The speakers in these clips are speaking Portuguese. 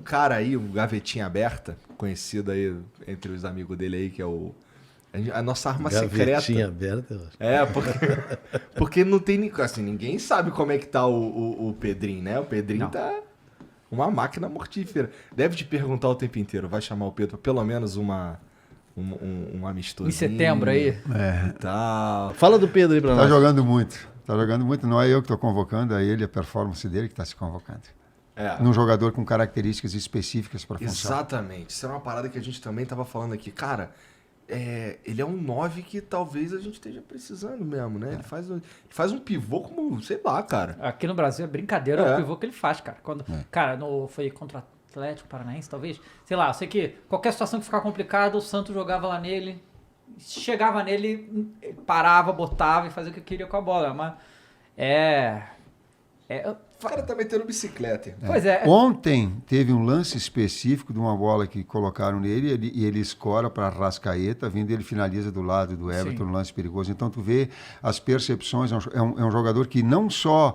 cara aí, um gavetinha aberta, conhecido aí entre os amigos dele aí, que é a nossa arma secreta. Gavetinha aberta, eu acho. Porque não tem... Assim, ninguém sabe como é que tá o Pedrinho, né? O Pedrinho tá uma máquina mortífera. Deve te perguntar o tempo inteiro. Vai chamar o Pedro pelo menos um amistoso. Em setembro aí. E tal. Fala do Pedro aí pra nós. Tá jogando muito. Não é eu que estou convocando, é ele, a performance dele que está se convocando. Num jogador com características específicas para função. Exatamente. Isso é uma parada que a gente também tava falando aqui. Cara, ele é um 9 que talvez a gente esteja precisando mesmo, né? Ele faz um pivô como, sei lá, cara. Aqui no Brasil é brincadeira o pivô que ele faz, cara. Cara, foi contra o Atlético Paranaense, talvez. Sei lá, eu sei que qualquer situação que ficar complicada, o Santos jogava lá nele. Chegava nele, parava, botava e fazia o que queria com a bola. Mas O cara tá metendo bicicleta. Pois é. Ontem teve um lance específico de uma bola que colocaram nele e ele escora para Arrascaeta, vindo ele finaliza do lado do Everton, um lance perigoso. Então tu vê as percepções, é um jogador que não só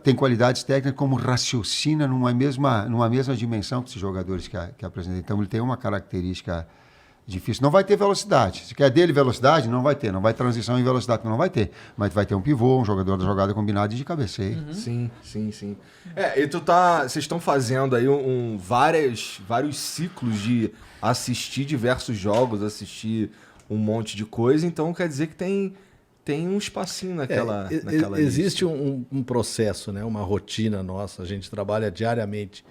tem qualidades técnicas, como raciocina numa mesma dimensão que esses jogadores que apresentam. Então ele tem uma característica difícil. Não vai ter velocidade. Se quer dele velocidade, não vai ter. Não vai transição em velocidade, não vai ter. Mas vai ter um pivô, um jogador da jogada combinada e de cabeceio. Sim. E vocês estão fazendo aí vários ciclos de assistir diversos jogos, assistir um monte de coisa, então quer dizer que tem um espacinho naquela existe um processo, né? Uma rotina nossa. A gente trabalha diariamente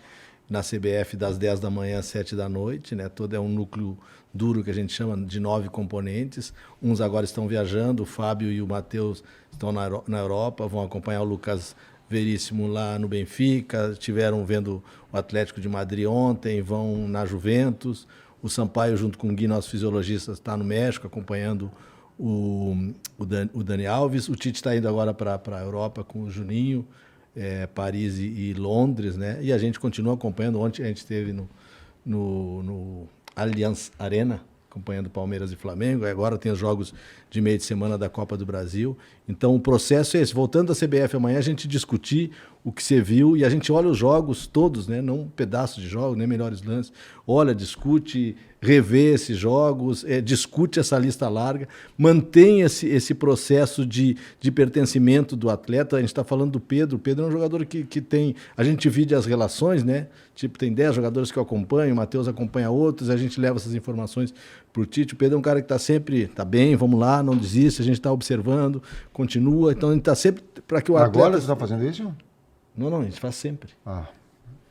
na CBF das 10 da manhã às 7 da noite, né? Todo é um núcleo duro que a gente chama de 9 componentes. Uns agora estão viajando, o Fábio e o Matheus estão na Europa, vão acompanhar o Lucas Veríssimo lá no Benfica, estiveram vendo o Atlético de Madrid ontem, vão na Juventus. O Sampaio, junto com o Gui, nosso fisiologista, está no México acompanhando o Dani Alves. O Tite está indo agora para a Europa com o Juninho, Paris e Londres, né? E a gente continua acompanhando. Ontem a gente esteve no Allianz Arena, acompanhando Palmeiras e Flamengo. Agora tem os jogos de meio de semana da Copa do Brasil. Então o processo é esse. Voltando à CBF amanhã, a gente discutir o que você viu e a gente olha os jogos todos, né? Não um pedaço de jogo, nem melhores lances. Olha, discute, revê esses jogos, discute essa lista larga, mantém esse processo de pertencimento do atleta. A gente está falando do Pedro. O Pedro é um jogador que tem... A gente divide as relações, né? Tipo, tem 10 jogadores que eu acompanho, o Matheus acompanha outros, a gente leva essas informações para o Tite. O Pedro é um cara que está sempre... Tá bem, vamos lá, não desiste, a gente está observando, continua. Então a gente está sempre para que o atleta... Agora você está fazendo isso? Não, a gente faz sempre.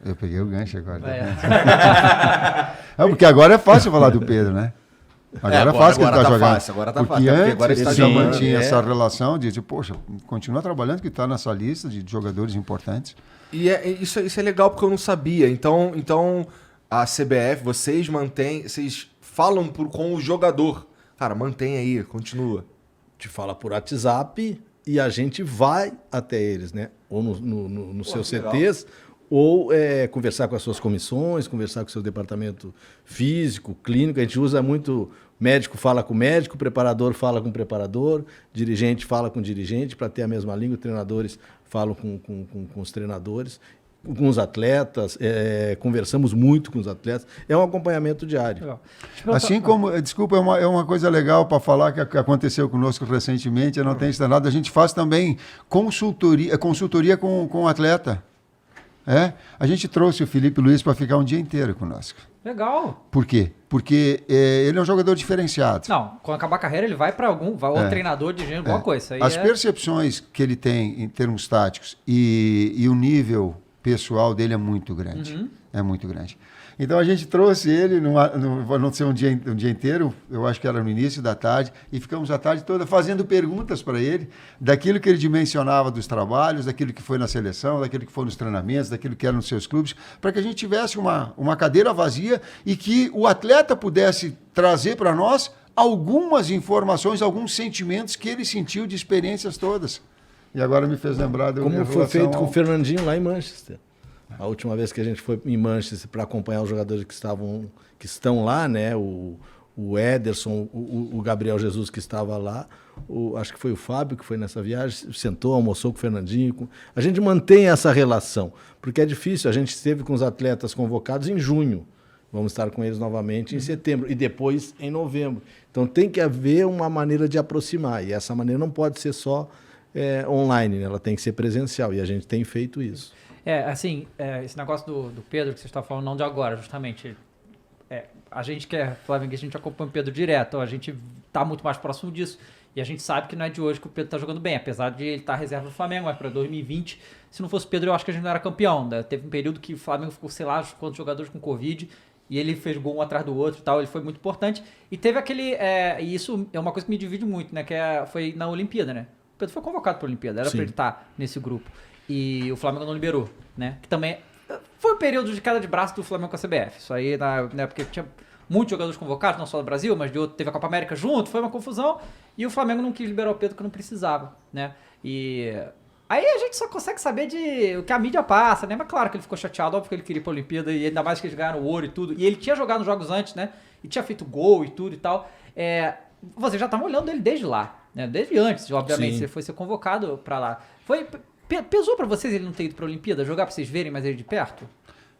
Eu peguei o gancho agora. Porque agora é fácil falar do Pedro, né? Agora é fácil que ele está jogando. Agora tá porque fácil. Antes Agora ele já mantinha essa relação de, poxa, continua trabalhando, que está nessa lista de jogadores importantes. E isso é legal porque eu não sabia. Então a CBF, vocês falam com o jogador. Cara, mantém aí, continua. Te fala por WhatsApp e a gente vai até eles, né? Ou no seus CTs, ou conversar com as suas comissões, conversar com o seu departamento físico, clínico. A gente usa muito, médico fala com médico, preparador fala com preparador, dirigente fala com dirigente, para ter a mesma língua, treinadores falam com os treinadores, com os atletas, conversamos muito com os atletas. É um acompanhamento diário. Assim como, desculpa, é uma coisa legal para falar que aconteceu conosco recentemente, eu não tenho instalado, a gente faz também consultoria com o atleta. A gente trouxe o Felipe Luiz para ficar um dia inteiro conosco. Legal. Por quê? Porque ele é um jogador diferenciado. Não, quando acabar a carreira ele vai para ou treinador de alguma coisa. Isso aí as percepções que ele tem em termos táticos e o nível pessoal dele é muito grande. É muito grande. Então a gente trouxe ele, não ser um dia inteiro, eu acho que era no início da tarde, e ficamos a tarde toda fazendo perguntas para ele, daquilo que ele dimensionava dos trabalhos, daquilo que foi na seleção, daquilo que foi nos treinamentos, daquilo que era nos seus clubes, para que a gente tivesse uma cadeira vazia e que o atleta pudesse trazer para nós algumas informações, alguns sentimentos que ele sentiu de experiências todas. E agora me fez lembrar... Como foi feito com o Fernandinho lá em Manchester. A última vez que a gente foi em Manchester para acompanhar os jogadores que estão lá, né? O o Ederson, o Gabriel Jesus que estava lá, acho que foi o Fábio que foi nessa viagem, sentou, almoçou com o Fernandinho. A gente mantém essa relação, porque é difícil. A gente esteve com os atletas convocados em junho. Vamos estar com eles novamente em setembro e depois em novembro. Então tem que haver uma maneira de aproximar. E essa maneira não pode ser só online, né? Ela tem que ser presencial. E a gente tem feito isso. Esse negócio do Pedro que você está falando, não de agora, justamente. A gente que é flamenguista, a gente acompanha o Pedro direto, a gente está muito mais próximo disso. E a gente sabe que não é de hoje que o Pedro está jogando bem, apesar de ele estar reserva do Flamengo, mas para 2020, se não fosse o Pedro, eu acho que a gente não era campeão. Né? Teve um período que o Flamengo ficou, sei lá, quantos jogadores com Covid, e ele fez gol um atrás do outro e tal, ele foi muito importante. E teve aquele... e isso é uma coisa que me divide muito, né? Foi na Olimpíada, né? O Pedro foi convocado para a Olimpíada, era para ele estar nesse grupo. E o Flamengo não liberou, né? Que também foi um período de queda de braço do Flamengo com a CBF. Isso aí, né? Porque tinha muitos jogadores convocados, não só do Brasil, mas de outro. Teve a Copa América junto, foi uma confusão. E o Flamengo não quis liberar o Pedro que não precisava, né? E aí a gente só consegue saber de o que a mídia passa, né? Mas claro que ele ficou chateado, óbvio que ele queria ir pra Olimpíada, e ainda mais que eles ganharam ouro e tudo. E ele tinha jogado nos jogos antes, né? E tinha feito gol e tudo e tal. Você já tava olhando ele desde lá, né? Desde antes, obviamente. Você foi ser convocado pra lá. Pesou pra vocês ele não ter ido pra Olimpíada? Jogar pra vocês verem mais ele de perto?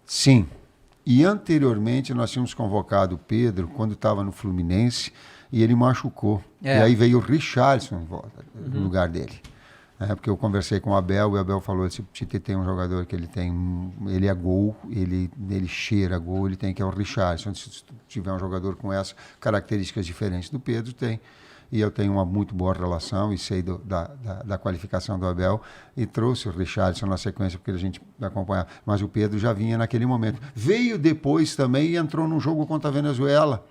Sim. E anteriormente nós tínhamos convocado o Pedro quando estava no Fluminense e ele machucou. E aí veio o Richarlison no lugar dele. Porque eu conversei com o Abel e o Abel falou assim, Tite tem um jogador que ele é gol, ele cheira gol, ele tem que é o Richarlison. Se tiver um jogador com essas características diferentes do Pedro, tem. E eu tenho uma muito boa relação e sei da qualificação do Abel e trouxe o Richarlison na sequência porque a gente acompanhar. Mas o Pedro já vinha naquele momento. Veio depois também e entrou num jogo contra a Venezuela,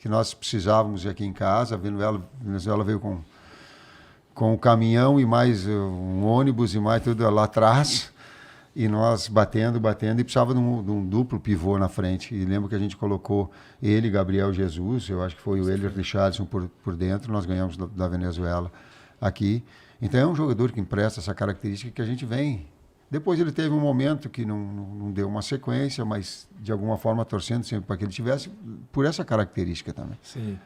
que nós precisávamos ir aqui em casa. A Venezuela veio com um caminhão e mais um ônibus e mais tudo lá atrás. E nós batendo, e precisava de um duplo pivô na frente. E lembro que a gente colocou ele, Gabriel Jesus, eu acho que foi ele e o Richarlison por dentro, nós ganhamos da Venezuela aqui. Então é um jogador que empresta essa característica que a gente vem. Depois ele teve um momento que não deu uma sequência, mas de alguma forma torcendo sempre para que ele tivesse, por essa característica também. Sim.